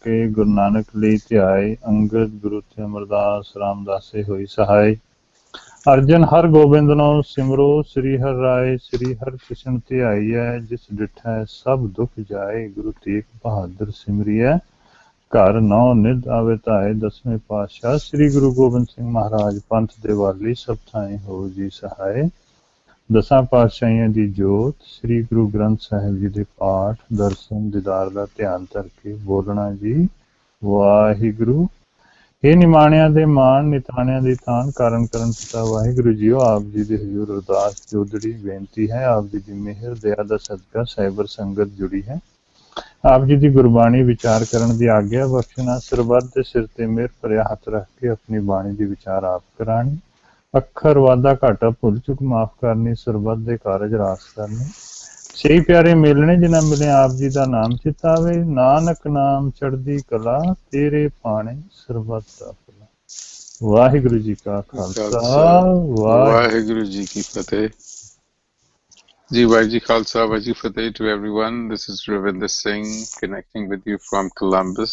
के गुरु नानक ਲਈ ਧਿਆਏ अंगद गुरु ते अमरदास रामदासे होई सहाय अर्जन हर गोबिंद नो सिमरो श्री हर राय श्री हर कृष्ण ध्याईऐ जिस डिठै सब दुख जाए गुरु तेग बहादुर सिमरिऐ घर नौ निध आवे धाए दसवें पातशाह श्री गुरु गोबिंद सिंह महाराज पंथ दे वाली सब थाई हो जी सहाय दसां पातशाहियां दी जोत श्री गुरु ग्रंथ साहिब जी दे पाठ दर्शन दीदार दा ध्यान धर के बोलना जी वाहिगुरु हे निमाणियां दे मान निताणियां दी तान कारण करन पिता वाहिगुरु जीओ आप जी दे हजूर अरदास जोदड़ी बेनती है आप जी दी मेहर दया दा सदका साइबर संगत जुड़ी है आप जी दी गुरबाणी विचार करन दी आग्या बख्शना सरबत दे सिर ते मेहर भरिया हथ रख के अपनी बाणी दी विचार आप करानी अखर वादा घाटा भुल चुक माफ करनी सरबत दे कारज रास करनी सही प्यारे मिलने जिन्हें मिले आप जी का नाम चितावे नानक नाम चढ़दी कला तेरे पाने सरबत दा भला वाहिगुरु जी का खालसा वाहिगुरु जी की फतेह जी वाहिगुरु जी खालसा वाहिगुरु जी फतेह to everyone. This is Ravinder Singh connecting with you from Columbus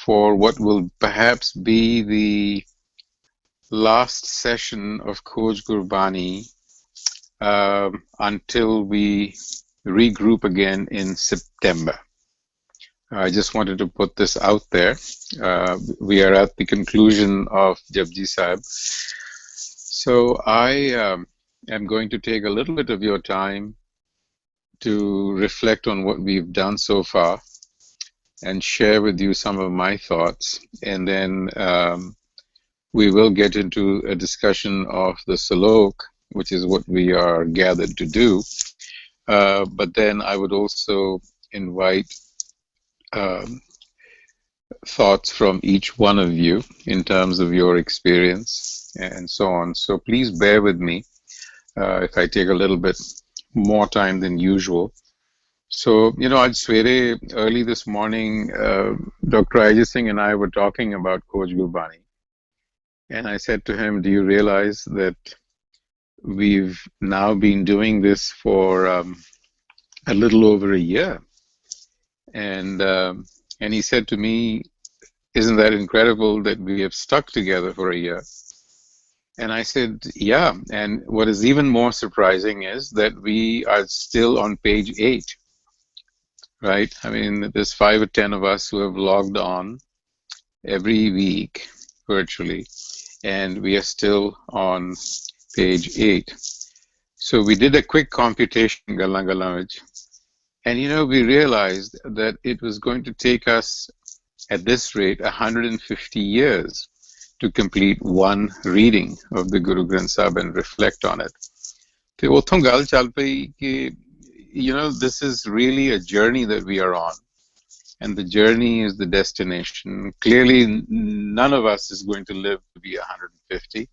for what will perhaps be the last session of Khoj Gurbani until we regroup again in September. I just wanted to put this out there. We are at the conclusion of Japji Sahib. So I am going to take a little bit of your time to reflect on what we've done so far and share with you some of my thoughts. And then we will get into a discussion of the Slok, which is what we are gathered to do. But then I would also invite thoughts from each one of you in terms of your experience and so on. So please bear with me if I take a little bit more time than usual. So, you know, early this morning, Dr. Ajit Singh and I were talking about Khoj Gurbani. And I said to him, do you realize that we've now been doing this for a little over a year? And he said to me, isn't that incredible that we have stuck together for a year? And I said, yeah. And what is even more surprising is that we are still on page 8, right? I mean, there's 5 or 10 of us who have logged on every week virtually. And we are still on page 8. So we did a quick computation, and you know, we realized that it was going to take us, at this rate, 150 years to complete one reading of the Guru Granth Sahib and reflect on it. So, uthon gal chal pai ki, you know, this is really a journey that we are on. And the journey is the destination. Clearly, none of us is going to live to be 150,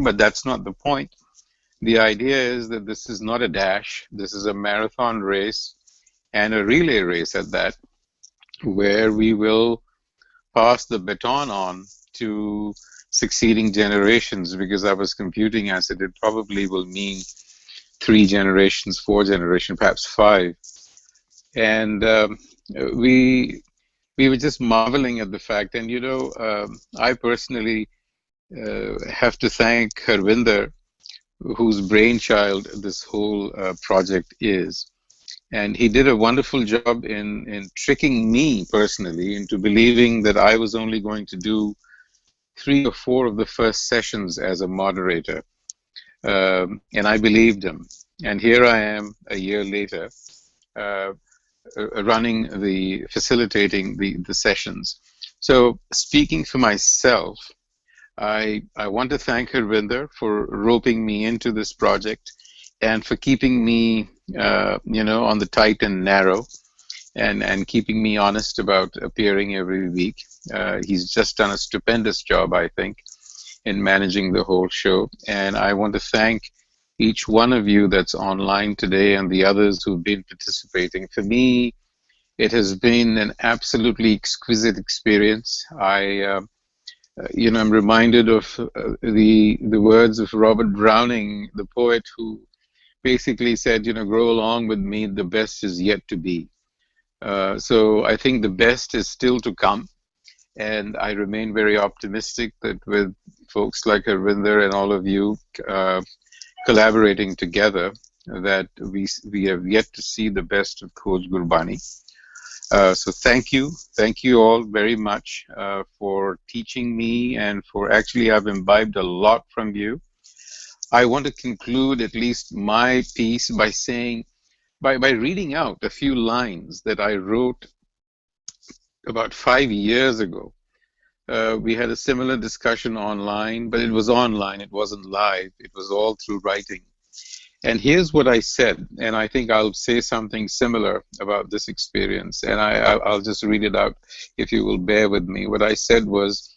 but that's not the point. The idea is that this is not a dash. This is a marathon race and a relay race at that, where we will pass the baton on to succeeding generations, because I was computing, I said it probably will mean 3 generations, 4 generations, perhaps 5. And we were just marveling at the fact. And you know, I personally have to thank Harvinder, whose brainchild this whole project is. And he did a wonderful job in tricking me personally into believing that I was only going to do 3 or 4 of the first sessions as a moderator. And I believed him. And here I am a year later, facilitating the sessions. So speaking for myself, I want to thank Harvinder for roping me into this project and for keeping me, you know, on the tight and narrow, and keeping me honest about appearing every week. He's just done a stupendous job, I think, in managing the whole show. And I want to thank each one of you that's online today and the others who've been participating. For me, it has been an absolutely exquisite experience. You know, I'm reminded of the words of Robert Browning, the poet, who basically said, you know, grow along with me, the best is yet to be. So I think the best is still to come. And I remain very optimistic that with folks like Harvinder and all of you collaborating together, that we have yet to see the best of Khoj Gurbani. So thank you all very much for teaching me, and for actually I've imbibed a lot from you. I want to conclude at least my piece by saying, by reading out a few lines that I wrote about 5 years ago. We had a similar discussion online, but it was online, it wasn't live, it was all through writing. And here's what I said, and I think I'll say something similar about this experience, and I'll just read it out if you will bear with me. What I said was,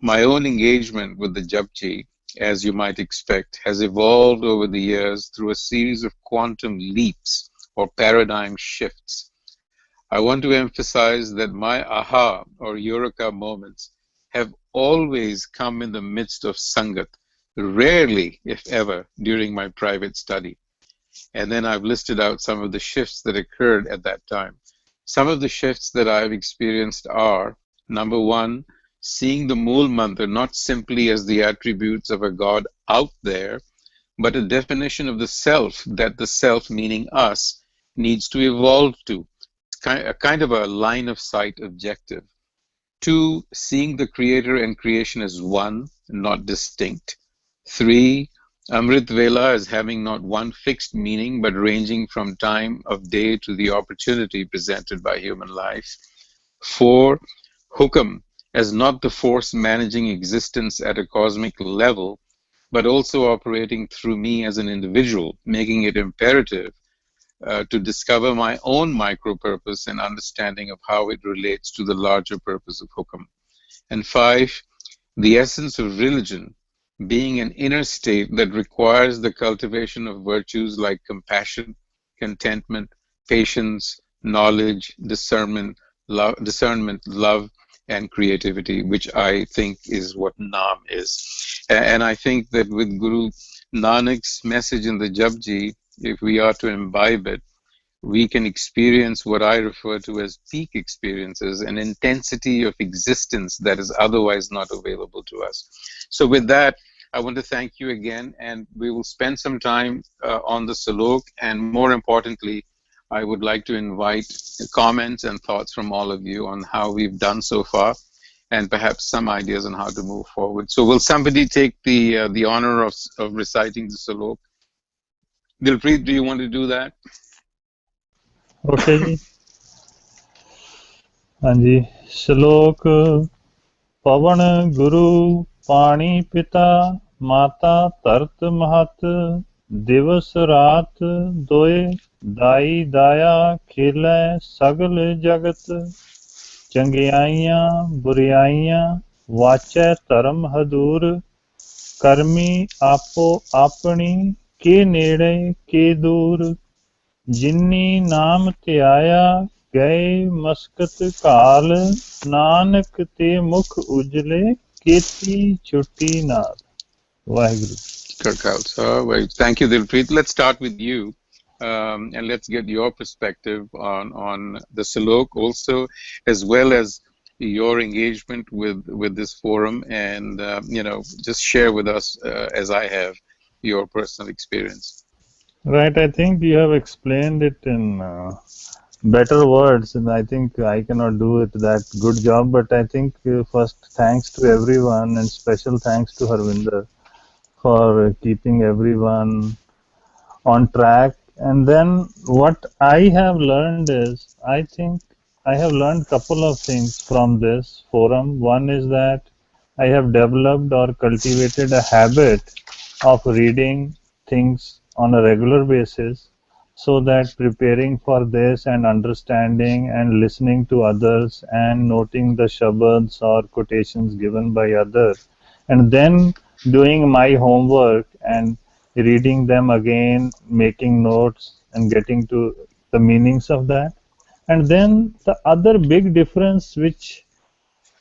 my own engagement with the Japji, as you might expect, has evolved over the years through a series of quantum leaps or paradigm shifts. I want to emphasize that my aha or eureka moments have always come in the midst of Sangat, rarely, if ever, during my private study. And then I've listed out some of the shifts that occurred at that time. Some of the shifts that I've experienced are, number one, seeing the Mool Mantra not simply as the attributes of a God out there, but a definition of the self that the self, meaning us, needs to evolve to. A kind of a line of sight objective. Two, seeing the creator and creation as one, not distinct. Three, Amrit Vela as having not one fixed meaning, but ranging from time of day to the opportunity presented by human life. Four, Hukam as not the force managing existence at a cosmic level, but also operating through me as an individual, making it imperative to discover my own micro-purpose and understanding of how it relates to the larger purpose of Hukam. And five, the essence of religion being an inner state that requires the cultivation of virtues like compassion, contentment, patience, knowledge, discernment, love, and creativity, which I think is what Naam is. And I think that with Guru Nanak's message in the Japji, if we are to imbibe it, we can experience what I refer to as peak experiences, an intensity of existence that is otherwise not available to us. So with that, I want to thank you again, and we will spend some time on the Slok, and more importantly, I would like to invite comments and thoughts from all of you on how we've done so far, and perhaps some ideas on how to move forward. So will somebody take the honor of reciting the Slok? Dilpreet, do you want to do that? Okay जी हाँ जी श्लोक पवन गुरु पानी पिता माता तरत महत दिवस रात दोए दाई दाया खेलै सगल जगत चंगियाइयां बुरियाइयां वाचै धर्म हदूर करमी आपो अपनी के नेड़े के दूर जिन्नी नाम ध्याया गए मस्कत काल नानक ते मुख उजले केती छुट्टी नाल Waheguru Well, thank you, Dilpreet. Let's start with you, and let's get your perspective on the Slok also, as well as your engagement with this forum, and just share with us, as I have, your personal experience. Right, I think you have explained it in better words, and I think I cannot do it that good job, but I think first thanks to everyone, and special thanks to Harvinder for keeping everyone on track. And then what I have learned is, I think I have learned a couple of things from this forum. One is that I have developed or cultivated a habit of reading things on a regular basis, so that preparing for this and understanding and listening to others and noting the shabads or quotations given by others, and then doing my homework and reading them again, making notes and getting to the meanings of that. And then the other big difference which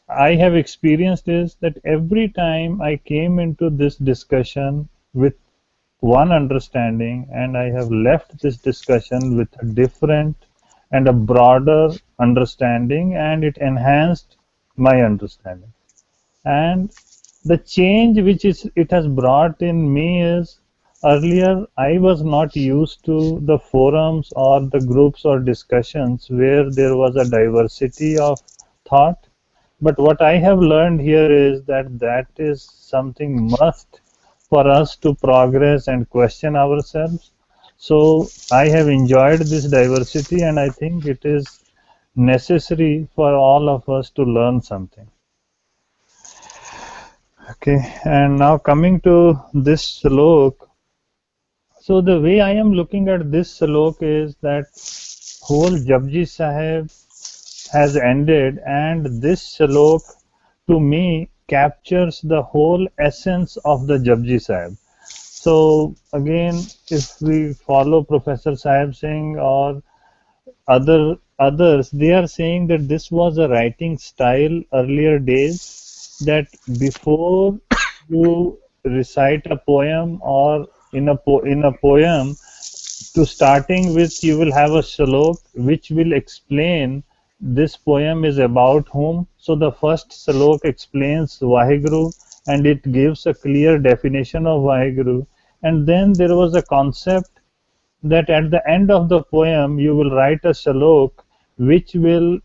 I have experienced is that every time I came into this discussion with one understanding, and I have left this discussion with a different and a broader understanding, and it enhanced my understanding. And the change which it has brought in me is, earlier I was not used to the forums or the groups or discussions where there was a diversity of thought. But what I have learned here is that that is something must for us to progress and question ourselves. So I have enjoyed this diversity, and I think it is necessary for all of us to learn something. Okay, and now coming to this slok. So the way I am looking at this slok is that whole Japji Sahib has ended, and this slok to me captures the whole essence of the Japji Sahib. So again, if we follow Professor Sahib Singh or others, they are saying that this was a writing style earlier days, that before you recite a poem, or in a poem, to starting with you will have a slok which will explain this poem is about whom. So the first slok explains Vaheguru, and it gives a clear definition of Vaheguru. And then there was a concept that at the end of the poem you will write a slok which will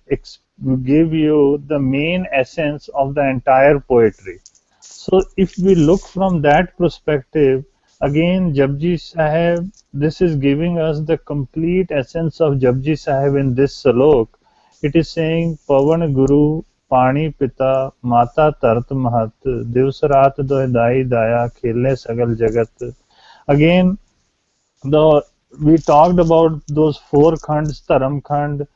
give you the main essence of the entire poetry. So if we look from that perspective, again Japji Sahib, this is giving us the complete essence of Japji Sahib in this slok. It is saying Pavan Guru Pani Pita Mata Tart Mahat Divs Raat Doy Dai Daya Khele Sagal Jagat. Again, the we talked about those four khands, Dharam Khand,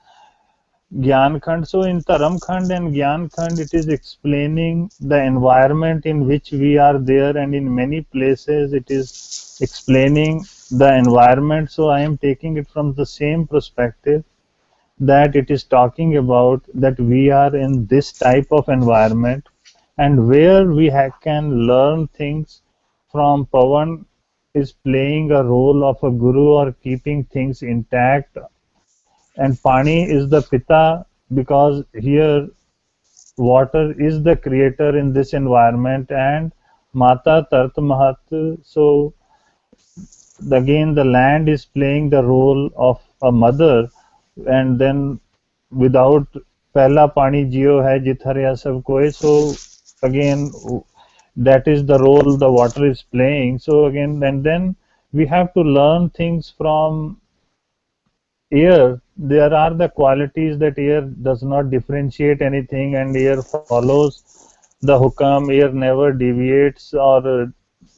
Gyan Khand. So in Dharam Khand and Gyan Khand, it is explaining the environment in which we are there, and in many places it is explaining the environment. So I am taking it from the same perspective, that it is talking about that we are in this type of environment, and where we can learn things from. Pavan is playing a role of a guru or keeping things intact, and Pani is the Pita, because here water is the creator in this environment, and Mata Tart Mahat. So again the land is playing the role of a mother, and then without Pehla Pani Jio hai Jitharya Sab Koi. So again that is the role the water is playing. So again, and then we have to learn things from air. There are the qualities that air does not differentiate anything, and air follows the hukam. Air never deviates or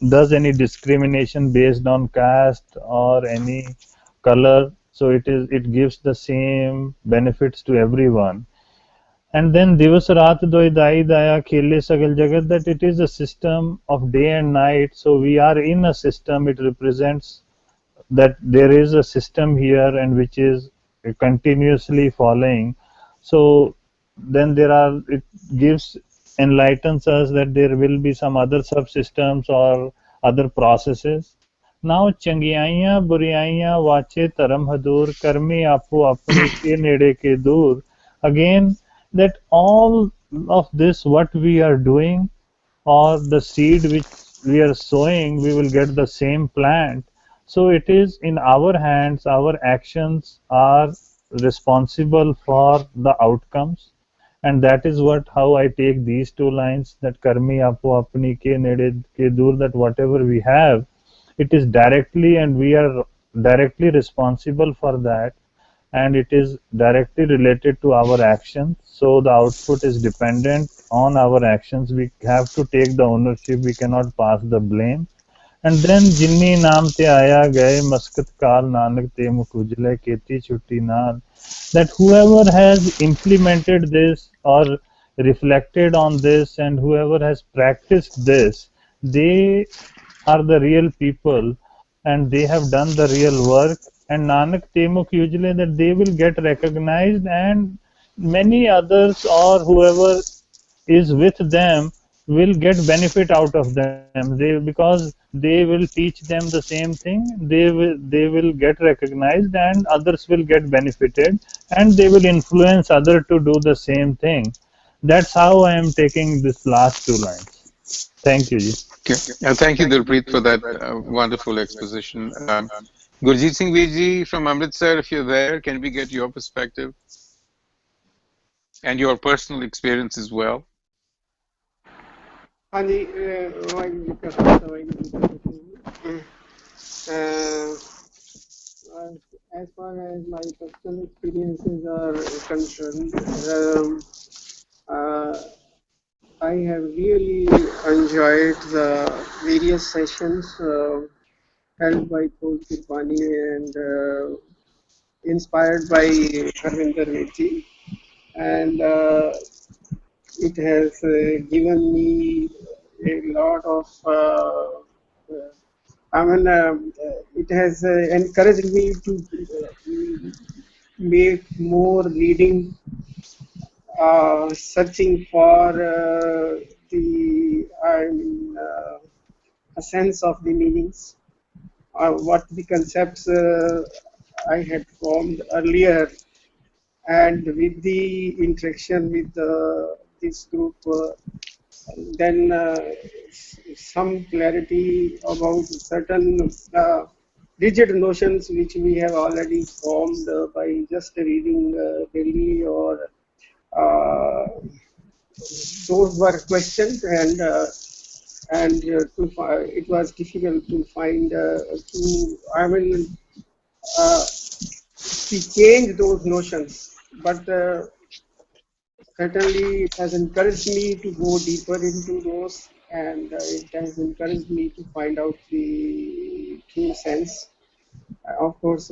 does any discrimination based on caste or any color. So it gives the same benefits to everyone. And then Divas Raat Doi Dai Daya Khele Sagal Jagat, that it is a system of day and night. So we are in a system. It represents that there is a system here, and which is continuously following. So then it gives, enlightens us that there will be some other subsystems or other processes. Now Changiaiya Buriyaiya Vache Taram Hadur Karmi Apu Apni Ke Nede Ke Dur. Again, that all of this what we are doing, or the seed which we are sowing, we will get the same plant. So it is in our hands. Our actions are responsible for the outcomes, and that is what how I take these two lines, that karmi apo apni ke nede ke dur, that whatever we have, it is directly, and we are directly responsible for that, and it is directly related to our actions. So the output is dependent on our actions. We have to take the ownership. We cannot pass the blame. And then Jinni naam te aaya gaye maskat kaal nanak te mukh ujle keti chutti naal, that whoever has implemented this or reflected on this, and whoever has practiced this, they are the real people, and they have done the real work. And Nanak Temuk usually that they will get recognized, and many others or whoever is with them will get benefit out of them. Because they will teach them the same thing, they will get recognized and others will get benefited, and they will influence other to do the same thing. That's how I am taking this last two lines. Thank you ji. Okay. Thank you, Dilpreet, for that wonderful exposition. Gurjit Singh Veji from Amritsar, if you're there, can we get your perspective and your personal experience as well? हाँ जी वाहिगुरू जी का खालसा वाहिगुरू जी की फतेह as far as my personal experiences are concerned, uh, I have really enjoyed the various sessions held by Khoj Gurbani and inspired by Harvinder Redji, and it has given me a lot of it has encouraged me to make more reading, searching for the a sense of the meanings, what the concepts I had formed earlier, and with the interaction with this group, then some clarity about certain rigid notions which we have already formed by just reading daily, or uh, those were questioned, and it was difficult to find uh, to change those notions, but certainly it has encouraged me to go deeper into those, and it has encouraged me to find out the true sense. Of course,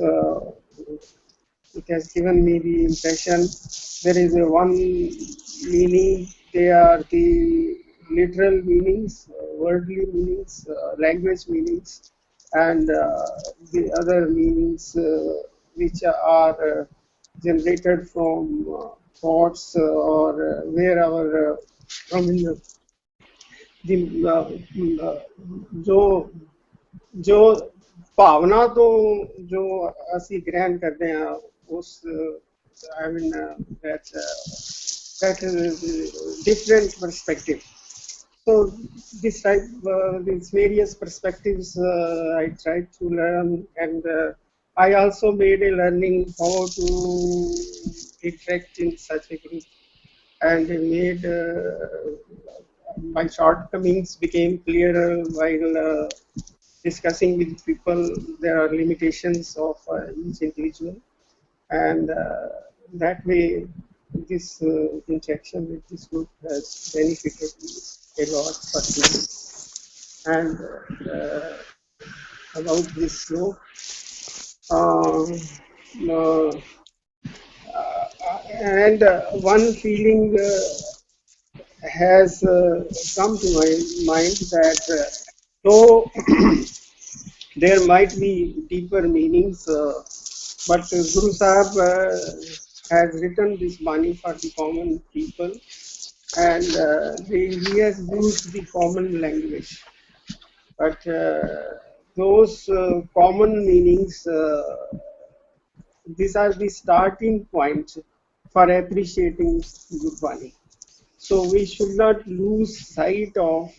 it has given me the impression there is a one meaning. They are the literal meanings, worldly meanings, language meanings, and the other meanings which are generated from thoughts, or where our from the जो जो ਭਾਵਨਾ ਤੋਂ ਜੋ ਅਸੀਂ ਗ੍ਰਹਿਣ ਕਰਦੇ ਹਾਂ ਉਸ I mean that different perspective. So this type, these various perspectives I tried to learn, and I also made a learning how to interact in such a group, and made my shortcomings became clearer while discussing with people. There are limitations of each individual, and that way this interaction with this group has benefited me a lot personally. And about this Slok, uh, and one feeling has come to my mind that though there might be deeper meanings, but Guru Sahib has written this Bani for the common people, and he has used the common language. But those common meanings, these are the starting points for appreciating Gurbani. So we should not lose sight of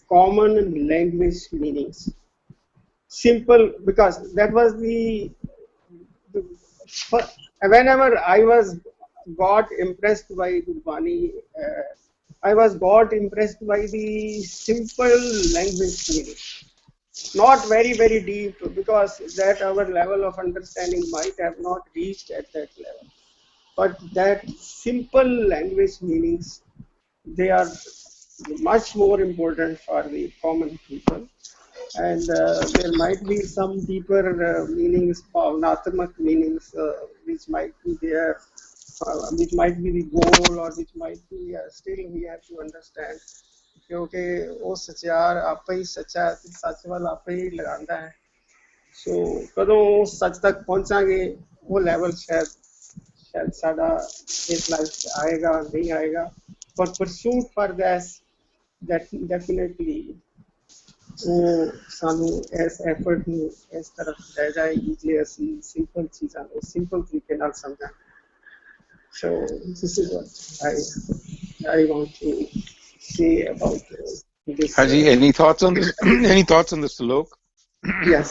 common language meanings. Simple, because that was the whenever I was got impressed by Gurbani, I was got impressed by the simple language meaning. Not very deep, because that our level of understanding might have not reached at that level. But that simple language meanings, they are much more important for the common people. And there might be some deeper meanings, bhavnatmak meanings, which might be there, which might be the goal, or which might be still we have to understand. क्योंकि वो सचार आपे ही सच्चा सच वाल आपे ही लगांदा है. सो कदों सच तक पहुंचांगे वो लेवल शायद साडा इस लाइफ आएगा नहीं आएगा, but pursuit for that definitely ਸਾਨੂੰ ਇਸ ਐਫਰਟ ਨੂੰ ਇਸ ਤਰਫ ਲੈ ਜਾਏਗੀ ਜੇ ਅਸੀਂ ਸਿੰਪਲ ਚੀਜ਼ਾਂ ਨੂੰ ਸਿੰਪਲ ਤਰੀਕੇ ਨਾਲ ਸਮਝਾਂ so this is what I want to say about this Haji, any thoughts on this any thoughts on the Slok? yes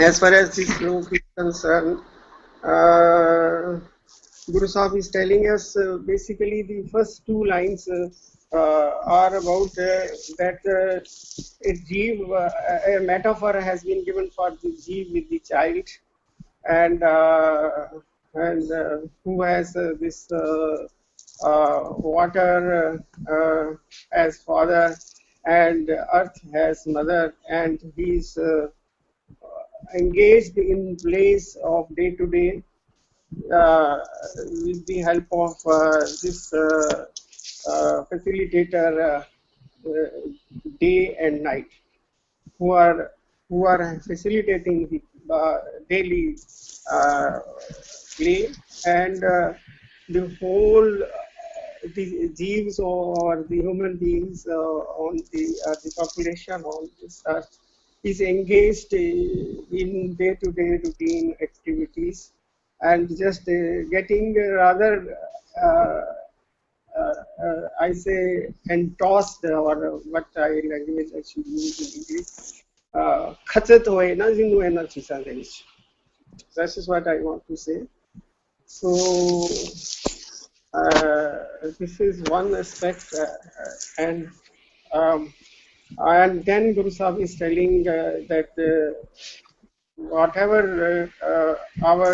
as far as this Slok is concerned Guru Sahib is telling us basically the first two lines are about that a jeev, a metaphor has been given for the jeev with the child, and who has this water as father, and earth as mother, and he is engaged in place of day to day with the help of this facilitator day and night who are facilitating the daily play and the whole the jeeves or the human beings on the population on this earth is engaged in day-to-day routine activities and just getting rather I say entossed or what I language I should use in English खचत होए ना जिन्हों एना चीज़ां दे विच that is what I want to say so this is one aspect and then Guru Sahib is telling that whatever our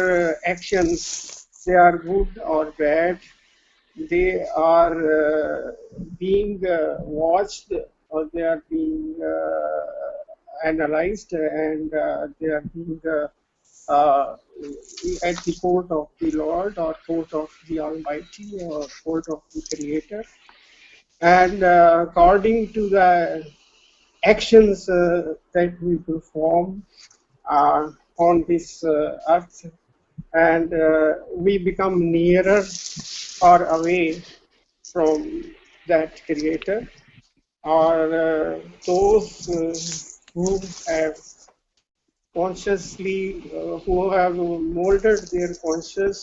actions they are good or bad they are being watched or they are being analyzed and they are being at the court of the Lord or court of the Almighty or court of the Creator and according to the actions that we perform on this earth and we become nearer or away from that creator or those who have consciously who have molded their conscious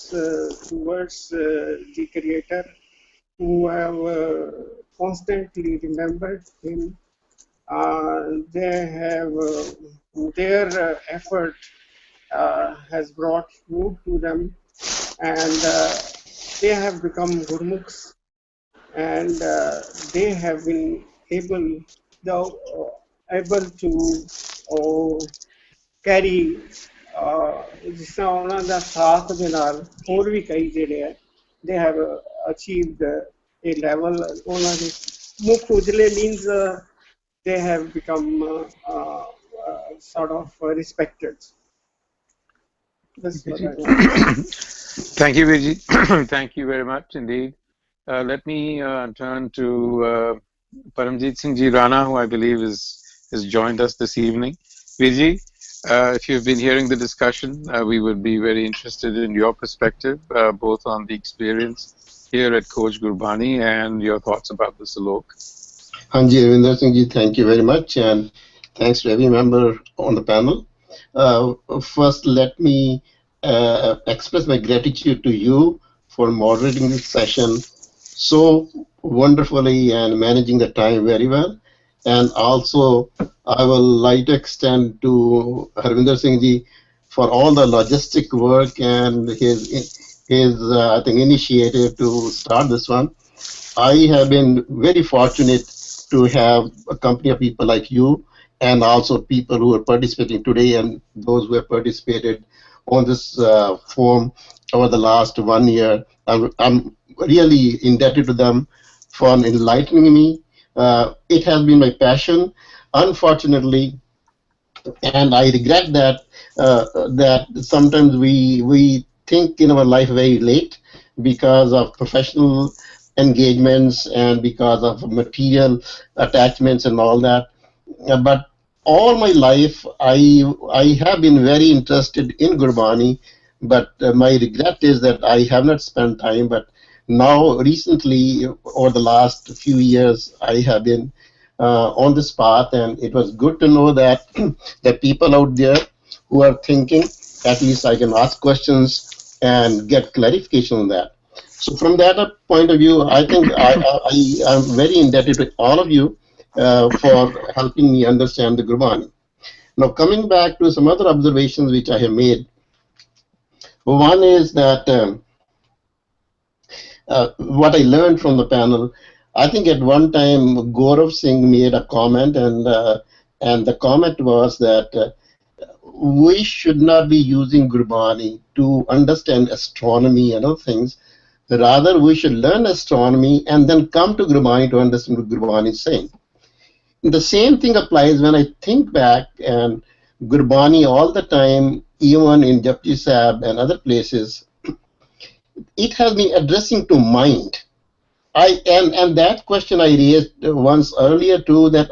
towards the creator who have constantly remembered him they have their effort has brought fruit to them and they have become gurmukhs and they have been able to carry ਜਿਸ ਤਰ੍ਹਾਂ ਉਹਨਾਂ ਦਾ ਸਾਥ ਦੇ ਨਾਲ ਹੋਰ ਵੀ ਕਈ ਜਿਹੜੇ ਆ they have achieved a level ਉਹਨਾਂ ਦੇ ਮੁੱਖ ਉਜਲੇ means they have become sort of respected. That's what I want. Thank you, Viji. Thank you very much indeed. Let me turn to Paramjit Singh Ji Rana, who I believe has joined us this evening. Viji, if you've been hearing the discussion, we would be very interested in your perspective, both on the experience here at Khoj Gurbani and your thoughts about the Slok. Hanji Ravinder Singh Ji, thank you very much, and thanks to every member on the panel. First, let me express my gratitude to you for moderating this session so wonderfully and managing the time very well. And also, I will like to extend to Harvinder Singh Ji for all the logistic work and his I think initiative to start this one. I have been very fortunate to have a company of people like you and also people who are participating today and those who have participated on this forum over the last 1 year. I'm really indebted to them for enlightening me. It has been my passion. Unfortunately, and I regret that that sometimes we think in our life very late because of professional engagements and because of material attachments and all that. But all my life, I have been very interested in Gurbani, but my regret is that I have not spent time. But now, recently, over the last few years, I have been on this path, and it was good to know that the people out there who are thinking, at least I can ask questions and get clarification on that. So from that point of view, I think I'm very indebted to all of you for helping me understand the Gurbani. Now coming back to some other observations which I have made. One is that what I learned from the panel, I think at one time Gaurav Singh made a comment, and the comment was that we should not be using Gurbani to understand astronomy and other things. Rather, we should learn astronomy and then come to Gurbani to understand what Gurbani is saying. The same thing applies when I think back, and Gurbani all the time, even in Japji Sahib and other places, it has been addressing to mind. And that question I raised once earlier too, that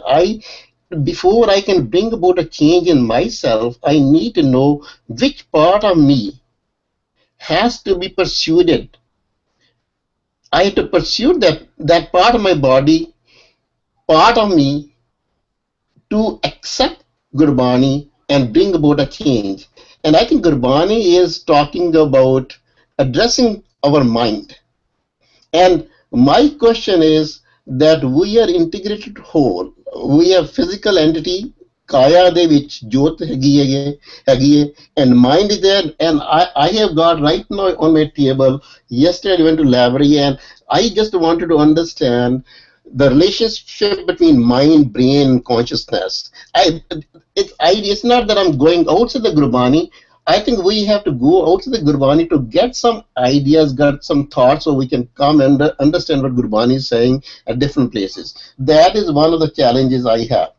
before I can bring about a change in myself, I need to know which part of me has to be pursued. I have to pursue that part of my body, part of me, to accept Gurbani and bring about a change. And I think Gurbani is talking about addressing our mind. And my question is that we are integrated whole. We are physical entity, kaya de vich jyot hegi hai, and mind is there. And I have got right now on my table, yesterday I went to library, and I just wanted to understand the relationship between mind, brain, and consciousness. It's not that I'm going outside the Gurbani. I think we have to go outside the Gurbani to get some ideas, get some thoughts, so we can come and understand what Gurbani is saying at different places. That is one of the challenges I have.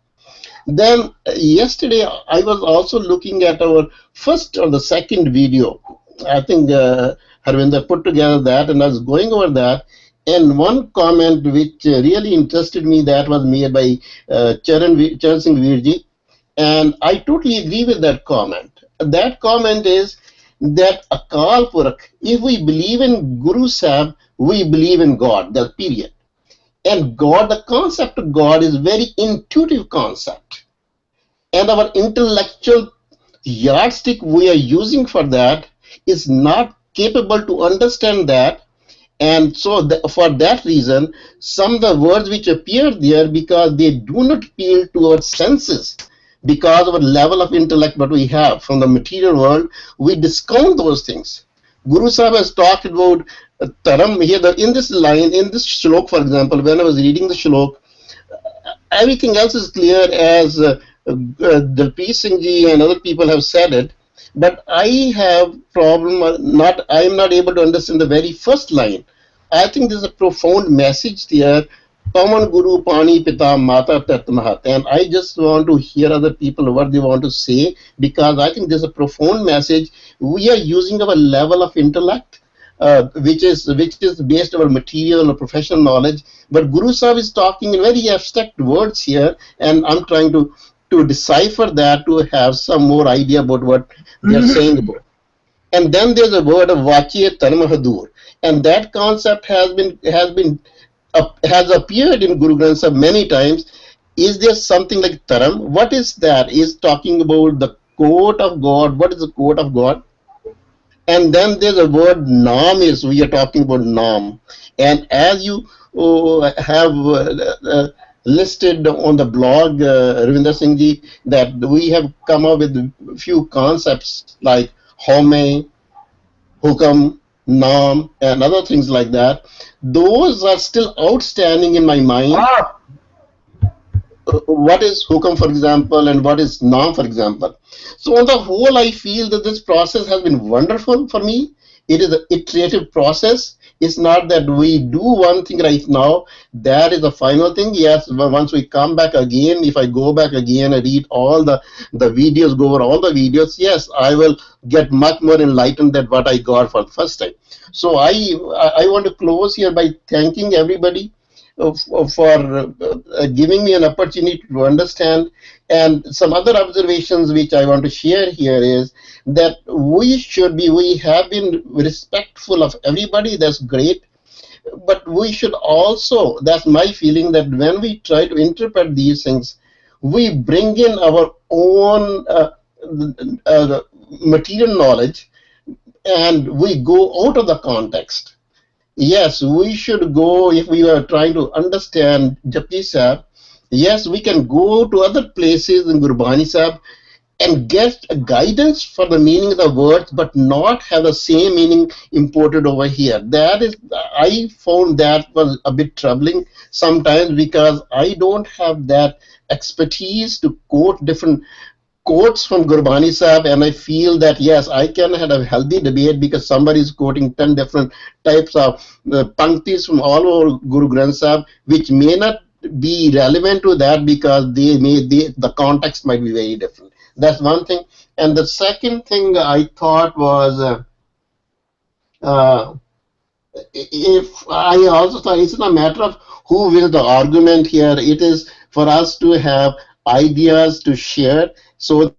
Then yesterday I was also looking at our first or the second video. I think Harvinder put together that, and I was going over that. And one comment which really interested me, that was made by Charan Singh Virji, and I totally agree with that comment. That comment is that Akal Purakh, if we believe in Guru Sahib, we believe in God, that period. And God, the concept of God is very intuitive concept. And our intellectual yardstick we are using for that is not capable to understand that. And so for that reason, some of the words which appear there, because they do not appeal to our senses, because of the level of intellect that we have from the material world, we discount those things. Guru Sahib has talked about Taram here, in this line, in this Slok, for example, when I was reading the Slok, everything else is clear, as Japji Singh Ji and other people have said it, but I have problem, I am not able to understand the very first line. I think there's a profound message there. Pawan Guru Pani Pita Mata Tat Mahat. And I just want to hear other people what they want to say, because I think there's a profound message. We are using our level of intellect, which is based on our material or professional knowledge. But Guru Sahib is talking in very abstract words here, and I'm trying to decipher that, to have some more idea about what they're saying about. And then there's a word of Vachiye Tanmahadur, and that concept has appeared in Guru Granth Sahib many times. Is there something like Taram? What is that? Is talking about the court of God. What is the court of God? And then there's a word Naam, we are talking about Naam. And as you have listed on the blog, Ravinder Singh Ji, that we have come up with a few concepts like Home, Hukam, Naam, and other things like that. Those are still outstanding in my mind. What is Hukam, for example, and what is Naam, for example. So on the whole, I feel that this process has been wonderful for me. It is an iterative process. It's not that we do one thing right now, that is the final thing. Yes, once we come back again, if I go back again and read all the videos, go over all the videos, yes, I will get much more enlightened than what I got for the first time. So I want to close here by thanking everybody for giving me an opportunity to understand. And some other observations which I want to share here is that we have been respectful of everybody. That's great. But we should also, that's my feeling, that when we try to interpret these things, we bring in our own material knowledge, and we go out of the context. Yes, we should go, if we are trying to understand Japji Sahib, yes, we can go to other places in Gurbani Sahib and get a guidance for the meaning of the words, but not have the same meaning imported over here. That is, I found that was a bit troubling sometimes, because I don't have that expertise to quote different quotes from Gurbani Sahib, and I feel that yes, I can have a healthy debate because somebody is quoting 10 different types of panktis from all over Guru Granth Sahib, which may not be relevant to that because the context might be very different. That's one thing. And the second thing I thought was, if I also thought it's not a matter of who wins the argument here. It is for us to have ideas to share, so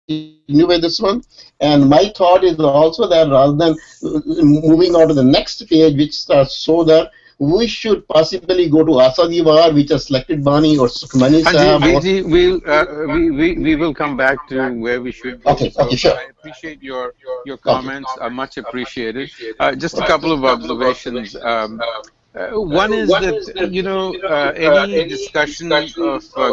continue with this one. And my thought is also that rather than moving on to the next page, which starts so that we should possibly go to Asadiwar, which is selected Bani or Sukhmani Sahib. Haji, we will come back to where we should go. Okay, So okay, sure. I appreciate your Okay. comments, are much appreciated. Just a couple of observations. One is that, any discussion of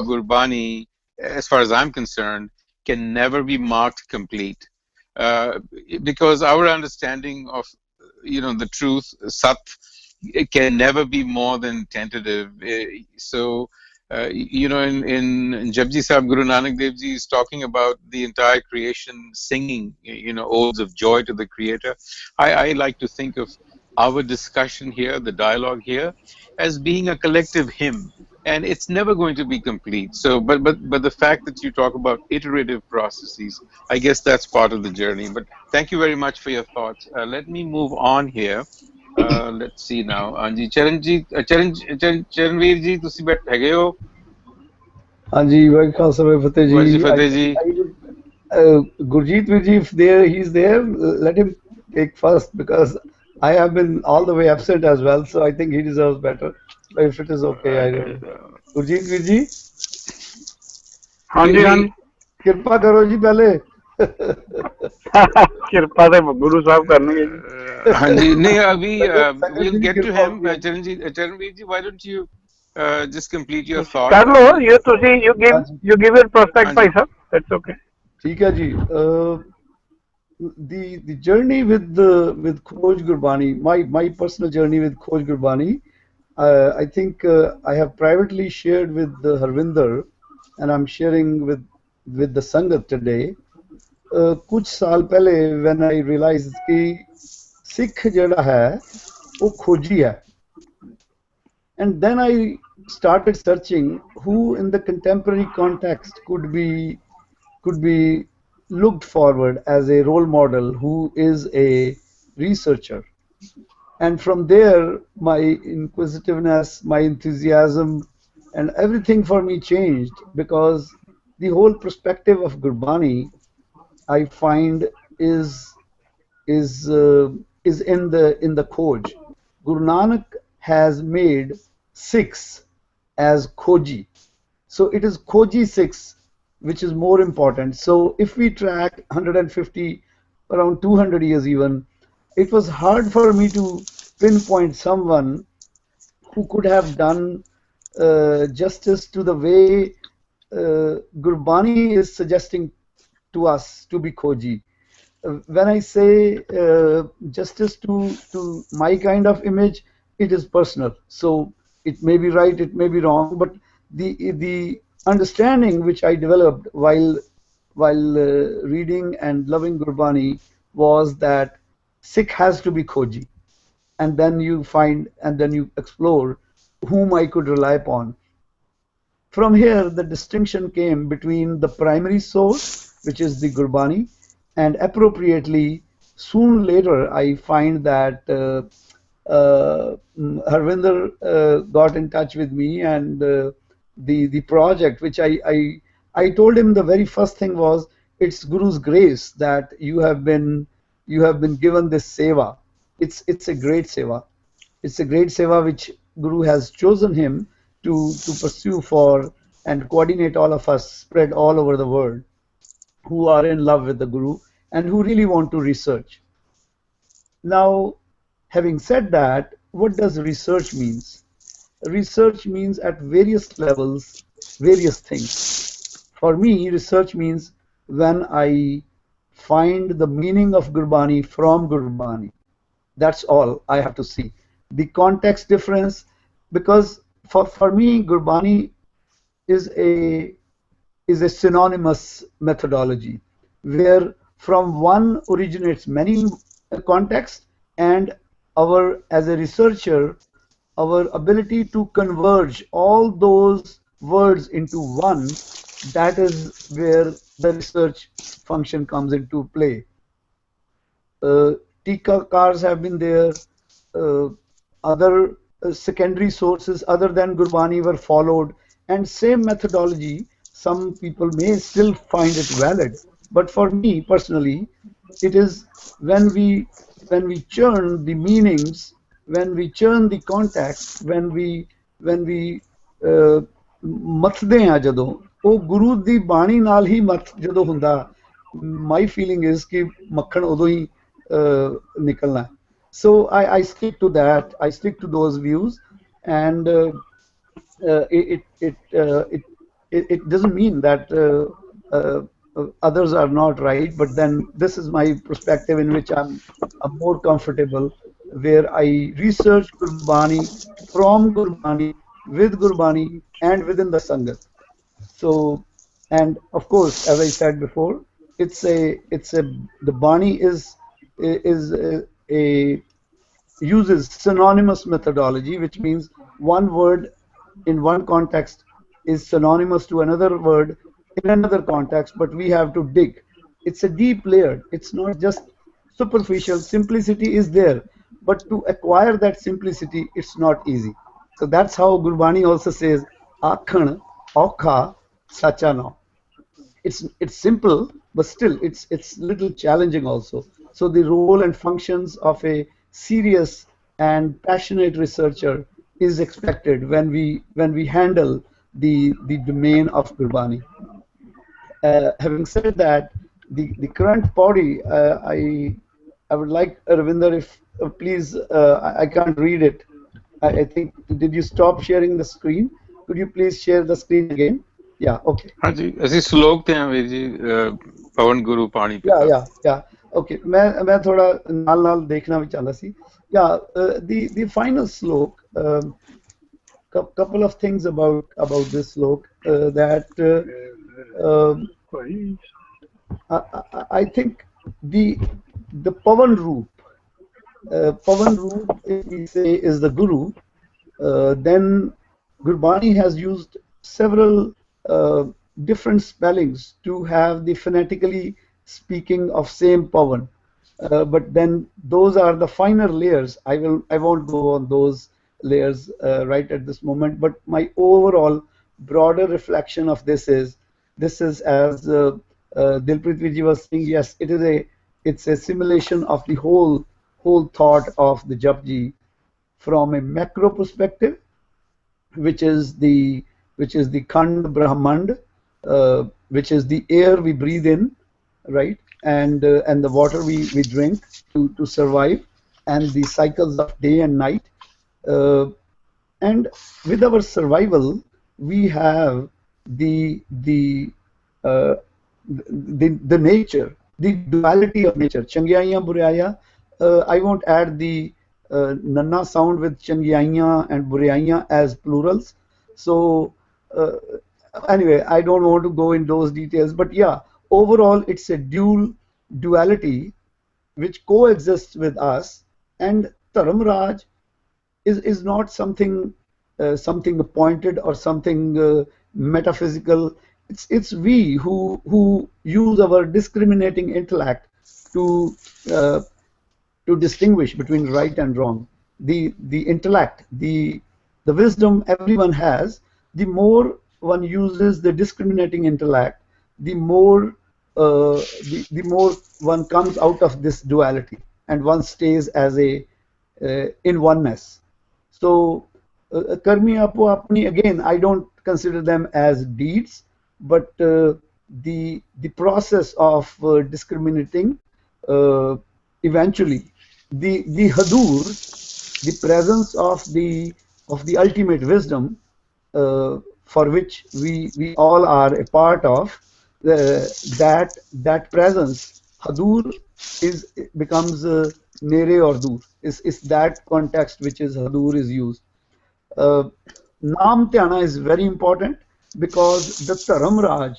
Gurbani, as far as I'm concerned, can never be marked complete, because our understanding of, the truth, Sat, it can never be more than tentative. So, in Japji Sahib, Guru Nanak Dev Ji is talking about the entire creation singing, odes of joy to the Creator. I like to think of our discussion here, the dialogue here, as being a collective hymn, and it's never going to be complete. So, but the fact that you talk about iterative processes, I guess that's part of the journey. But thank you very much for your thoughts. Let me move on here. Let's see now. Anji Charanveer ji, ਤੁਸੀਂ ਹੈਗੇ ਹੋ? ਹਾਂਜੀ ਵਾਹਿਗੁਰੂ ਖਾਲਸਾ ਵਾਹਿਗੁਰੂ ਫਤਿਹ ਵਾਹਿਗੁਰੂ ਜੀ ਜੀ ਫਤਿਹ ਜੀ। Gurjeet Vir ji, if he's there, let him take first, because I have been all the way absent as well, so I think he deserves better. But if it is okay, I don't know. Gurjeet Vir ji, ਹਾਂਜੀ ਹਾਂਜੀ ਕਿਰਪਾ ਕਰੋ ਜੀ ਪਹਿਲੇ। ਕਿਰਪਾ ਤੇ ਗੁਰੂ ਸਾਹਿਬ ਕਰਨਗੇ ਜੀ। ਹਾਂਜੀ, ਨਹੀਂ, we'll get to him. Charanveer ji, why don't you just complete your thought? ਕਰ ਲਓ, ਤੁਸੀਂ you give your prospect, Bhai Sahib, that's okay. ਠੀਕ ਹੈ ਜੀ। The journey with Khoj Gurbani, my personal journey with Khoj Gurbani, I think I have privately shared with Harvinder, and I'm sharing with the Sangat today. कुछ साल पहले when I realized कि सिख जड़ा है वो खोजी है, and then I started searching who in the contemporary context could be looked forward as a role model who is a researcher. And from there my inquisitiveness, my enthusiasm, and everything for me changed, because the whole perspective of Gurbani I find is in the Khoj. Guru Nanak has made 6 as Khoji, so it is Khoji 6 which is more important. So if we track 150, around 200 years even, it was hard for me to pinpoint someone who could have done justice to the way Gurbani is suggesting to us to be Khoji. When I say justice to my kind of image, it is personal. So it may be right, it may be wrong, but the understanding which I developed while reading and loving Gurbani was that Sikh has to be Khoji, and then you find and then you explore whom I could rely upon. From here, the distinction came between the primary source, which is the Gurbani, and appropriately, soon later, I find that Harvinder got in touch with me, and the project which I told him, the very first thing was, it's Guru's grace that you have been given this seva. It's a great seva. It's a great seva which Guru has chosen him to pursue for and coordinate all of us spread all over the world who are in love with the Guru and who really want to research. Now, having said that, what does research means? Research means at various levels, various things. For me, research means when I find the meaning of Gurbani from Gurbani. That's all I have to see. The context difference, because for me, Gurbani is a synonymous methodology where from one originates many contexts, and as a researcher, our ability to converge all those words into one, that is where the research function comes into play. Tika cars have been there, other secondary sources other than Gurbani were followed, and same methodology, some people may still find it valid, but for me personally, it is when we churn the meanings, when we churn the context, when we ਮੱਥਦੇ ਆ ਜਦੋਂ ਉਹ ਗੁਰੂ ਦੀ ਬਾਣੀ ਨਾਲ ਹੀ ਮੱਥ ਜਦੋਂ ਹੁੰਦਾ, my feeling is ਕਿ ਮੱਖਣ ਉਦੋਂ ਹੀ ਨਿਕਲਣਾ. So I stick to that. I stick to those views, and it doesn't mean that others are not right, but then this is my perspective in which I'm more comfortable, where I research Gurbani from Gurbani, with Gurbani, and within the Sangat. So, and of course, as I said before, the Bani uses synonymous methodology, which means one word in one context is synonymous to another word in another context, but we have to dig. It's a deep layer. It's not just superficial. Simplicity is there, but to acquire that simplicity, it's not easy. So that's how Gurbani also says, Akhan, Okha, Sachano. It's simple, but still it's little challenging also. So the role and functions of a serious and passionate researcher is expected when we handle the domain of Gurbani. Having said that, the current body, I would like, Ravinder, if please, I can't read it. I think, did you stop sharing the screen? Could you please share the screen again? Yeah, okay. ਹਾਂਜੀ ਅਸੀਂ ਸ਼ਲੋਕ ਤੇ ਆਂ ਵੀਰ ਜੀ ਪਵਨ ਗੁਰੂ ਪਾਣੀ ਪਿਤਾ yeah okay ਮੈਂ ਥੋੜਾ ਨਾਲ ਦੇਖਣਾ ਵੀ ਚਾਹੁੰਦਾ ਸੀ. The final slok, couple of things about this slok, that I think the Pavan Roop, if we say is the Guru, then Gurbani has used several different spellings to have the phonetically speaking of same Pavan, but then those are the finer layers. I won't go on those layers right at this moment, but my overall broader reflection of this is as Dilpreet ji was saying, yes, it's a simulation of the whole thought of the Japji from a macro perspective, which is the Khand Brahmand, which is the air we breathe in, right, and the water we drink to survive, and the cycles of day and night, and with our survival we have the nature, the duality of nature, Changyaya Buraya. I won't add the Nanna sound with Changyaya and Buraya as plurals. So anyway, I don't want to go in those details, but yeah, overall it's a duality which coexists with us, and Dharamraj is not something appointed or something metaphysical. It's we who use our discriminating intellect to distinguish between right and wrong. the intellect, the wisdom everyone has, the more one uses the discriminating intellect, the more the more one comes out of this duality, and one stays as a in oneness. So karmi apo apni, again, I don't consider them as deeds, but the process of discriminating, eventually the hadur, the presence of the ultimate wisdom, for which we all are a part of, that presence, hadur, is becomes nere or dur, is that context which is hadur is used. Naam Tyana is very important, because the Dharamraj,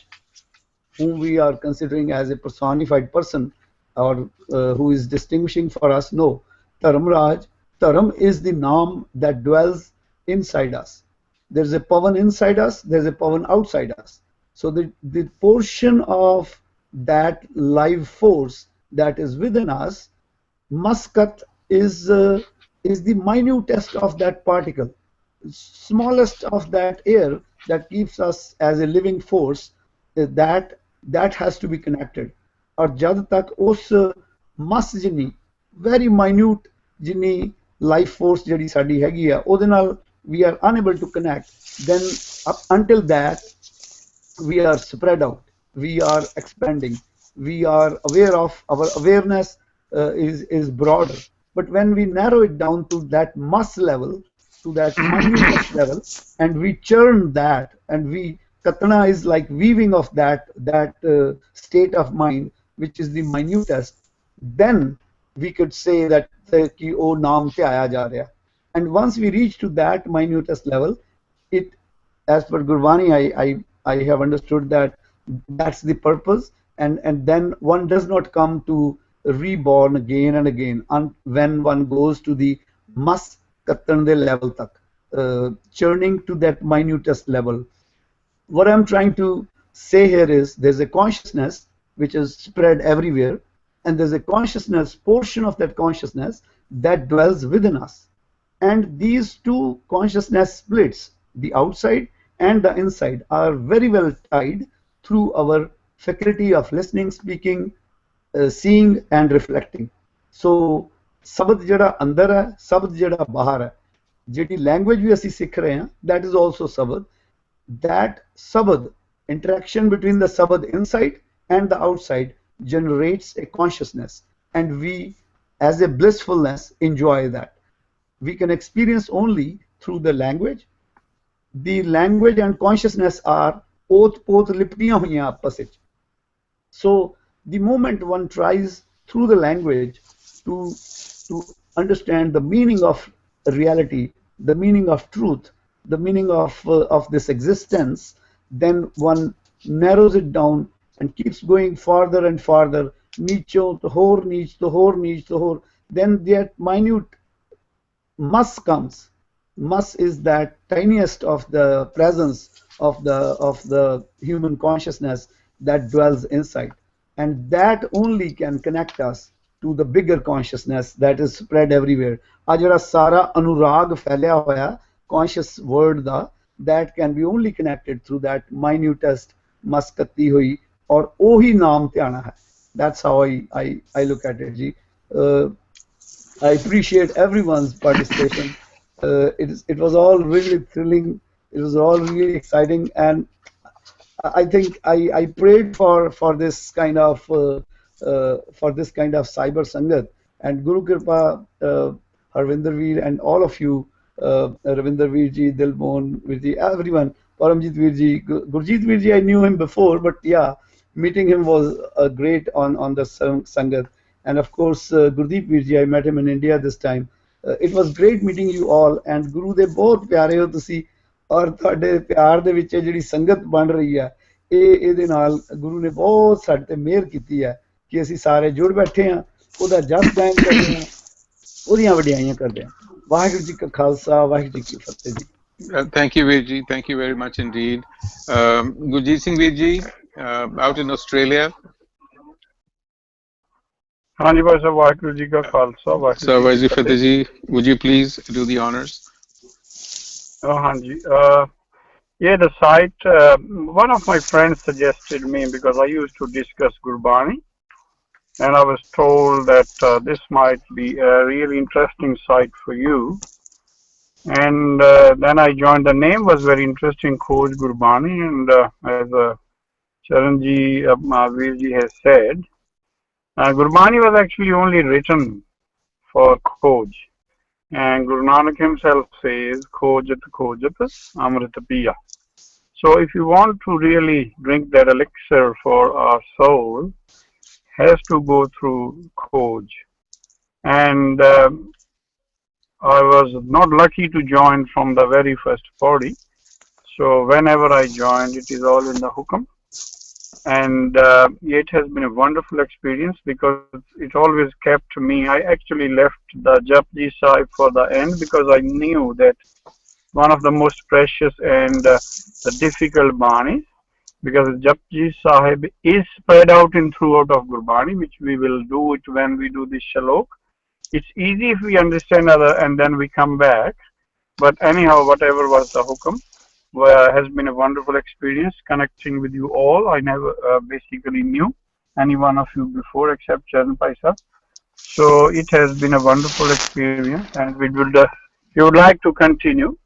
whom we are considering as a personified person, or who is distinguishing for us, no, Dharamraj, Dharam is the Naam that dwells inside us. There's a Pavan inside us, there's a Pavan outside us. So the portion of that live force that is within us, Muscat, is the minutest of that particle, smallest of that air that keeps us as a living force, that has to be connected. Or jad tak us mas jini, very minute jini life force jehdi sadi hegi hai, ਉਹਦੇ ਨਾਲ we are unable to connect, then up until that we are spread out, we are expanding, we are aware of, our awareness is broader. But when we narrow it down to that mass level, to that minute level, and we churn that, and we, katana is like weaving of that state of mind, which is the minutest, then we could say that ki oh naam te aaya ja raha. And once we reach to that minutest level, it, as per Gurbani, I have understood that that's the purpose, and then one does not come to reborn again and again when one goes to the mas kattan de level tak, churning to that minutest level. What I'm trying to say here is, there's a consciousness which is spread everywhere, and there's a consciousness, portion of that consciousness that dwells within us. And these two consciousness splits, the outside and the inside, are very well tied through our faculty of listening, speaking, seeing and reflecting. So शब्द जड़ा अंदर है, शब्द जड़ा बाहर है, JD language भी ਅਸੀਂ ਸਿੱਖ ਰਹੇ ਹਾਂ, that is also शब्द. That शब्द, interaction between the शब्द inside and the outside, generates a consciousness, and we as a blissfulness enjoy that. We can experience only through the language. The language and consciousness are oth-poth liptiyan hoiyan aapas vich. So the moment one tries through the language to understand the meaning of reality, the meaning of truth, the meaning of this existence, then one narrows it down and keeps going farther and farther, nicho to hor, niche to hor, niche to hor. Then that minute mas comes. Mas is that tiniest of the presence of the human consciousness that dwells inside, and that only can connect us to the bigger consciousness that is spread everywhere. ਆ ਜਿਹੜਾ ਸਾਰਾ ਅਨੁਰਾਗ ਫੈਲਿਆ ਹੋਇਆ conscious world the, that can be only connected through that minutest mas ਕੱਤੀ ਹੋਈ, ਔਰ ਉਹੀ ਨਾਮ ਧਿਆਣਾ ਹੈ. That's how I look at it, ji. I appreciate everyone's participation. It was all really thrilling. It was all really exciting, and I think I prayed for this kind of cyber sangat, and Guru Kripa, Harvinder Veer, and all of you, Ravinder Veer ji, Dilmohan Veer ji, everyone, Paramjit Veer ji, Gurjeet Veer ji, I knew him before, but yeah, meeting him was great on the sangat. And of course, Gurdeep Veer ji, I met him in India this time. It was great meeting you all, and Guru de bahut pyare ho tusi, aur ਤੁਹਾਡੇ ਪਿਆਰ ਦੇ ਵਿੱਚ ਜਿਹੜੀ ਸੰਗਤ ਬਣ ਰਹੀ ਹੈ, ਇਹਦੇ ਨਾਲ ਗੁਰੂ ਨੇ ਬਹੁਤ ਸਾਡੇ ਤੇ ਮਿਹਰ ਕੀਤੀ ਹੈ ਕਿ ਅਸੀਂ ਸਾਰੇ ਜੁੜ ਬੈਠੇ ਹਾਂ, ਉਹਦਾ ਜਸ ਗਾਇਨ ਕਰਦੇ ਹਾਂ, ਉਹਦੀਆਂ ਵਡਿਆਈਆਂ ਕਰਦੇ ਹਾਂ. ਵਾਹਿਗੁਰੂ ਜੀ ਕਾ ਖਾਲਸਾ, ਵਾਹਿਗੁਰੂ ਜੀ ਕੀ ਫਤਿਹ ਜੀ. Thank you, Veer ji. Thank you very much indeed. Gurjeet Singh Veer ji, out in Australia. Hanji Bhai Sahib, Vaheguru Ji Ka Khalsa, Vaheguru Ji Ki Fateh. Ji, would you please do the honors? Oh, Hanji. Yeah, the site, one of my friends suggested me because I used to discuss Gurbani, and I was told that this might be a really interesting site for you. And then I joined. The name was very interesting, Khoj Gurbani, and as Charanji Virji has said, Gurbani was actually only written for Khoj. And Guru Nanak himself says, Khojat Khojat Amrit Piya. So if you want to really drink that elixir for our soul, has to go through Khoj. And I was not lucky to join from the very first body. So whenever I joined, it is all in the Hukam. And it has been a wonderful experience because it always kept me. I actually left the Japji Sahib for the end because I knew that one of the most precious and the difficult Banis, because Japji Sahib is spread out in throughout of Gurbani, which we will do it when we do this Shalok. It's easy if we understand other and then we come back. But anyhow, whatever was the Hukam, has been a wonderful experience connecting with you all. I never basically knew any one of you before except Charan Paisa. So it has been a wonderful experience, and we would like to continue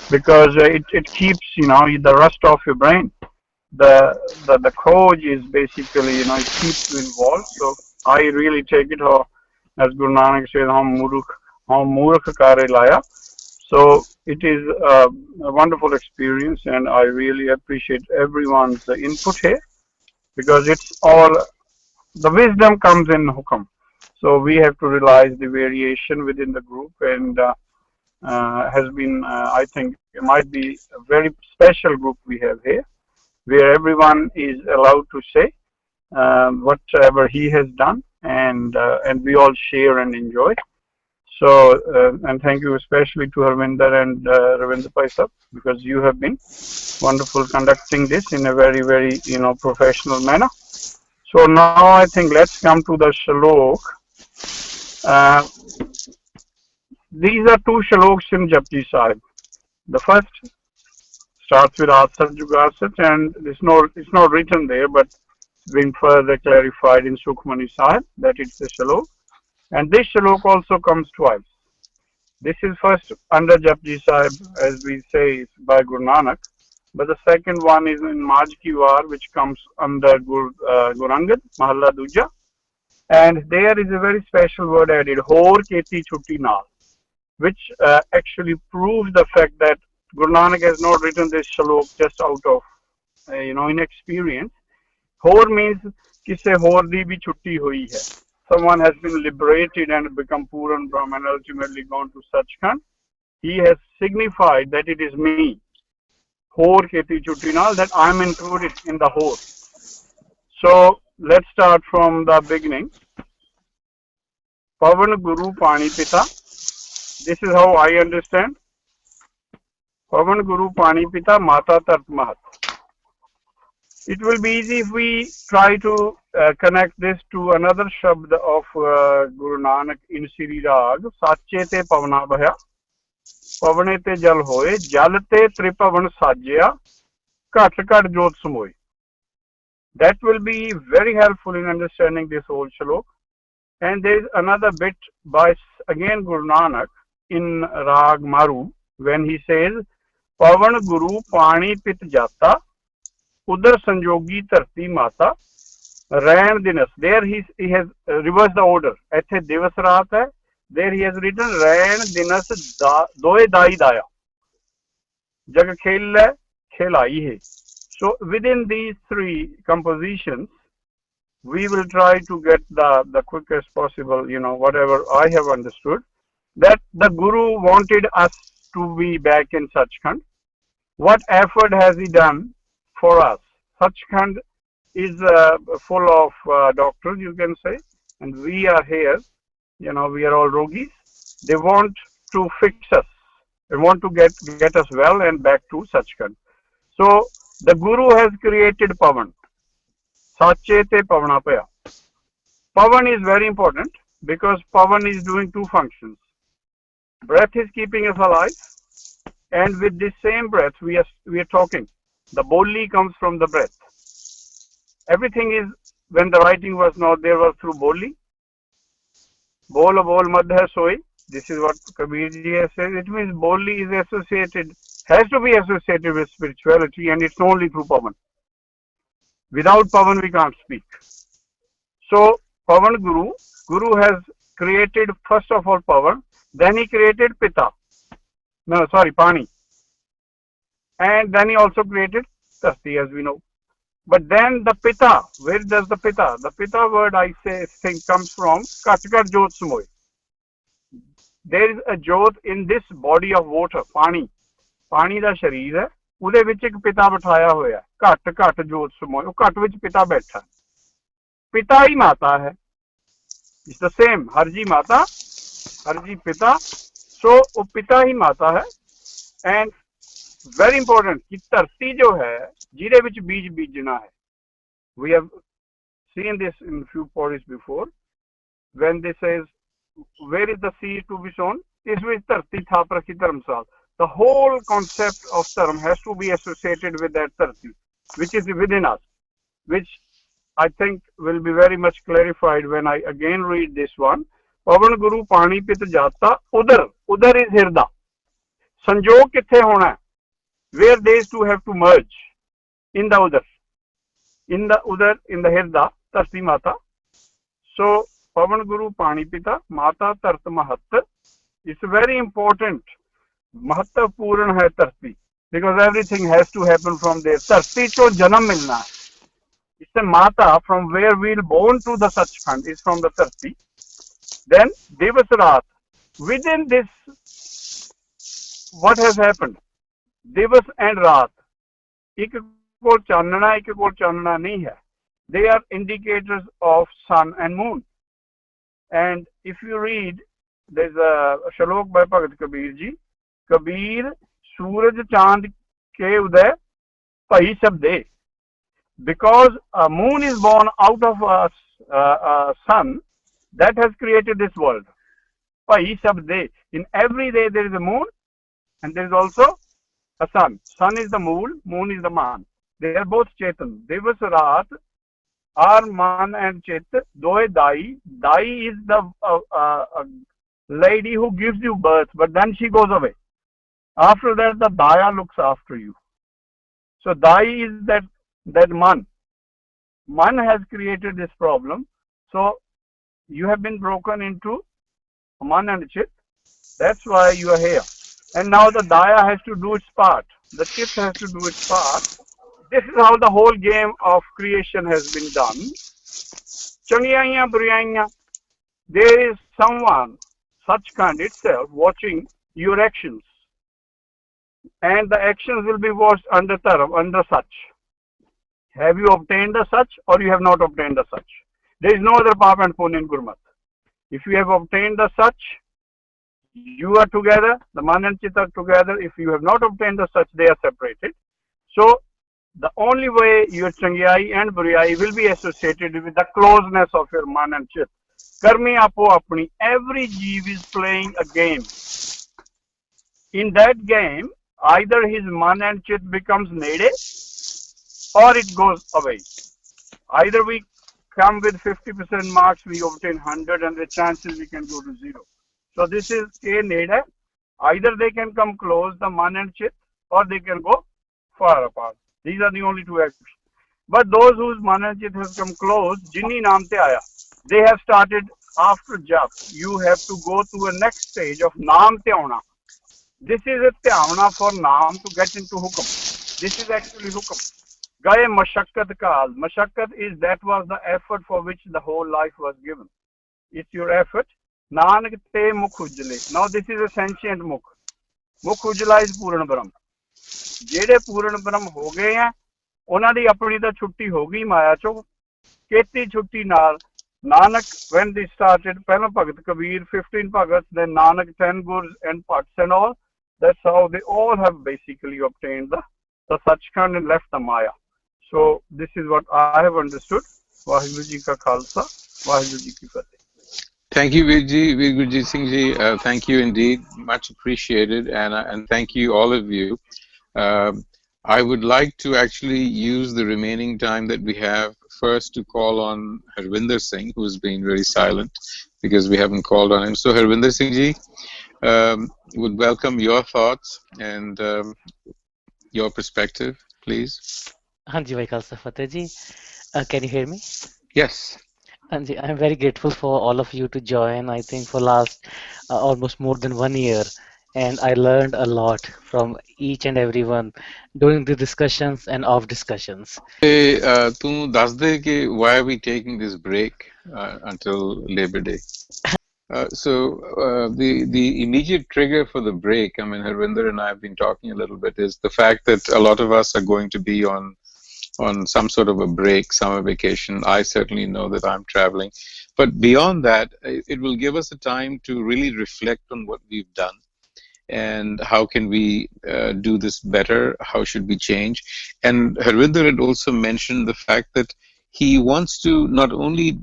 because it keeps the rust off your brain. The Khoj is basically it keeps you involved. So I really take it as Guru Nanak says, "Hum murkh kare laya." So it is a wonderful experience, and I really appreciate everyone's input here because it's all the wisdom comes in Hukam. So we have to realize the variation within the group, and has been, I think, it might be a very special group we have here, where everyone is allowed to say whatever he has done, and we all share and enjoy. So, and thank you especially to Harvinder and Ravinder Paisa, because you have been wonderful conducting this in a very, very, professional manner. So now I think let's come to the Shalok. These are two Shaloks in Japji Sahib. The first starts with Asat Jugasat, and it's not written there, but it's been further clarified in Sukhmani Sahib that it's a Shalok. And this Shalok also comes twice. This is first under Japji Sahib, as we say, by Guru Nanak. But the second one is in Maj Ki War, which comes under Guru Angad, Mahalla Duja. And there is a very special word added, Hor Keti Chutti Naal, which actually proves the fact that Guru Nanak has not written this Shalok just out of, inexperience. Hor means, Kise Hor di bhi chutti hui hai. Someone has been liberated and become Puran Brahman and ultimately gone to Sachkhand. He has signified that it is me, Hor Keti Chutinal, that I am included in the Hor. So let's start from the beginning. Pavan Guru Pani Pita. This is how I understand. Pavan Guru Pani Pita Mata Tat Mahat. It will be easy if we try to connect this to another shabd of Guru Nanak in Sri Rag. Sache te pavna bhaya, pavane te jal hoye, jal te tripavan sajya, kat kat jot samoy. That will be very helpful in understanding this whole shalok. And there is another bit by again Guru Nanak in Rag Maru when he says, Pavan Guru Pani Pit Jata, Udar Sanjogi Tarti Mata, Ran Dinas. There he has reversed the order. Athe Divas Raat hai. There he has written Ran Dinas Doe Dai Daya. Jag Khel Khelai hai. So within these three compositions, we will try to get the quickest possible, whatever I have understood, that the Guru wanted us to be back in Sachkhand. What effort has he done for us? Sachkhand is full of doctors, you can say, and we are here, we are all rogis. They want to fix us. They want to get us well and back to Sachkhand. So the Guru has created Pavan. Sache te pavana paya. Pavan is very important because Pavan is doing two functions. Breath is keeping us alive, and with this same breath we are talking. The boli comes from the breath. Everything is, when the writing was not there, was through boli. Bol bol madhya soi. This is what Kabir ji has said. It means boli is associated, has to be associated with spirituality, and it's only through Pavan. Without Pavan we can't speak. So Pavan Guru has created first of all Pavan, then he created Pita. No, sorry, Pani. And then he also created Tasti, as we know. But then the Pita, where does the Pita? The Pita word I think comes from Katkar Jot Sumoy. There is a Jot in this body of water, Pani. Pani da sharir hai, ude vich ek Pita bithaya hoya hai. Kat Jot Sumoy. Oh, kat vich Pita baitha. Pita hi Mata hai. It's the same. Harji Mata, Harji Pita. So, वो पिता ही माता है. And very important कि धरती जो है जिरे विच बीज बीजना है. We have seen this in few podcasts before when they says where is the seed to be sown? Is with धरती thap rakhi dharmsal. The whole concept of dharm has to be associated with that धरती which is within us, which I think will be very much clarified when I again read this one. Pavan Guru Pani Pit Jata Udar is Hirda. Sanjog kithe hona, where these two have to merge in the Udar. In the Udar, in the Hirda, Tarti Mata. So Pavan Guru Pani Pita, Mata Tart Mahat. It's very important. Mahatta Puran hai Tarti. Because everything has to happen from there. Tarti to Janam Milna. It's a Mata from where we'll born to the Sachkhand is from the Tarti. Then Divas Raat. Within this, what has happened? Divas and Raat. Ek kol chanana, ek kol chanana nahi hai. They are indicators of sun and moon. And if you read, there's a Slok by Bhagat Kabir ji. Kabir Suraj Chand ke uday Bhai Sabde. Because a moon is born out of a sun, that has created this world. Bhai Sabde. In every day there is a moon and there is also a sun. Sun is the moon is the man. They are both Chetan. Divas Raat are man and Chet. Doe Dai. Dai is the lady who gives you birth, but then she goes away. After that, the Daya looks after you. So Dai is that man. Man has created this problem. So you have been broken into Man and Chit. That's why you are here. And now the Daya has to do its part. The Chit has to do its part. This is how the whole game of creation has been done. Changiyaiya Buriyaiya. There is someone, Sachkhand itself, watching your actions. And the actions will be watched under Taram, under Sach. Have you obtained the Sach or you have not obtained the Sach? There is no other Pap and Punya in Gurmat. If you have obtained the Sach, you are together, the Man and Chit are together. If you have not obtained the Sach, they are separated. So, the only way your Changiyai and Buriyai will be associated with the closeness of your Man and Chit. Karmi Apo Apni, every Jeev is playing a game. In that game, either his Man and Chit becomes Nede or it goes away. Either we come with 50% marks, we obtain 100 and the chances we can go to 0. So this is K Neda. Either they can come close, the Man and Chit, or they can go far apart. These are the only two actions. But those whose Man and Chit has come close, Jinni Naam Te Aaya, they have started after Jap. You have to go to a next stage of Naam Te Auna. This is a Te for Naam to get into Hukum. This is actually Hukum. Gaye Mashakkat Kaal. Mashakkat is that was the effort for which the whole life was given. It's your effort. Nanak Te Mukh Ujjale. Now this is a sentient Mukh. Mukh Ujjala is Puran Brahm. ਜਿਹੜੇ ਪੂਰਨ ਬ੍ਰਹਮ ਹੋ ਗਏ ਆ ਉਹਨਾਂ ਦੀ ਆਪਣੀ ਤਾਂ ਛੁੱਟੀ ਹੋ ਗਈ ਮਾਇਆ ਚੋਂ ਕੀਤੀ ਛੁੱਟੀ ਨਾਲ ਨਾਨਕ when they started ਪਹਿਲਾਂ ਭਗਤ ਕਬੀਰ 15 ਭਗਤ then Nanak 10 gurus and Bhatts and all, that's how they all have basically obtained the Sachkhand and left the Maya. So this is what I have understood. Vaheguru Ji Ka Khalsa, Waheguru Ji ki Fateh. Thank you, Veer Gurjit Singh Ji. Thank you indeed. Much appreciated. And thank you, all of you. I would like to actually use the remaining time that we have first to call on Harvinder Singh, who's been very silent because we haven't called on him. So, Harvinder Singh Ji, would welcome your thoughts and your perspective, please. Hanji Bhai Khalsa Fateh Ji. Can you hear me? Yes. Hanji, I'm very grateful for all of you to join. I think for last almost more than 1 year, and I learned a lot from each and everyone during the discussions and off discussions. Why are we taking this break until Labor Day? The immediate trigger for the break, I mean, Harvinder and I have been talking a little bit, is the fact that a lot of us are going to be on some sort of a break, summer vacation. I certainly know that I'm traveling. But beyond that, it will give us a time to really reflect on what we've done and how can we do this better, how should we change. And Harvinder had also mentioned the fact that he wants to not only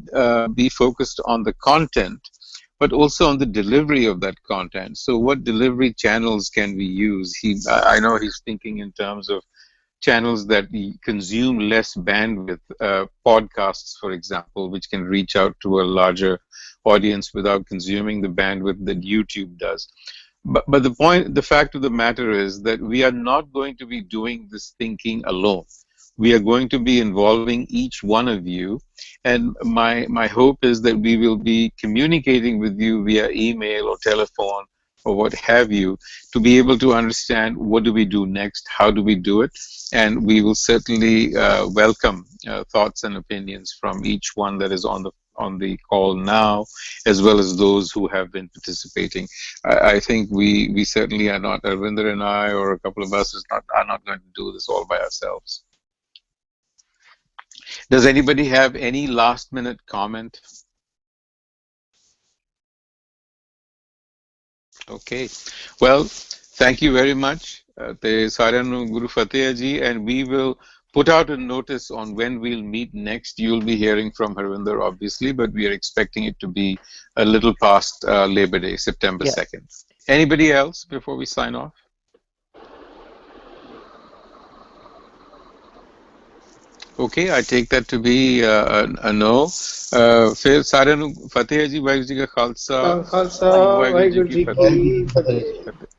be focused on the content, but also on the delivery of that content. So what delivery channels can we use? I know he's thinking in terms of channels that consume less bandwidth, podcasts, for example, which can reach out to a larger audience without consuming the bandwidth that YouTube does. But the fact of the matter is that we are not going to be doing this thinking alone. We are going to be involving each one of you, and my hope is that we will be communicating with you via email or telephone or what have you, to be able to understand what do we do next, how do we do it, and we will certainly welcome thoughts and opinions from each one that is on the call now, as well as those who have been participating. I think we certainly are not, Arvinder and I or a couple of us are not going to do this all by ourselves. Does anybody have any last minute comment? Okay, well, thank you very much, Te Saranu Guru Fateh Ji, and we will put out a notice on when we'll meet next. You'll be hearing from Harvinder, obviously, but we are expecting it to be a little past Labor Day, September 2nd. Anybody else before we sign off? Okay, I take that to be a no. फिर सारे नु फतेह जी वाहिगुरू जी का Khalsa Khalsa, Vaheguru Ji ki Fateh.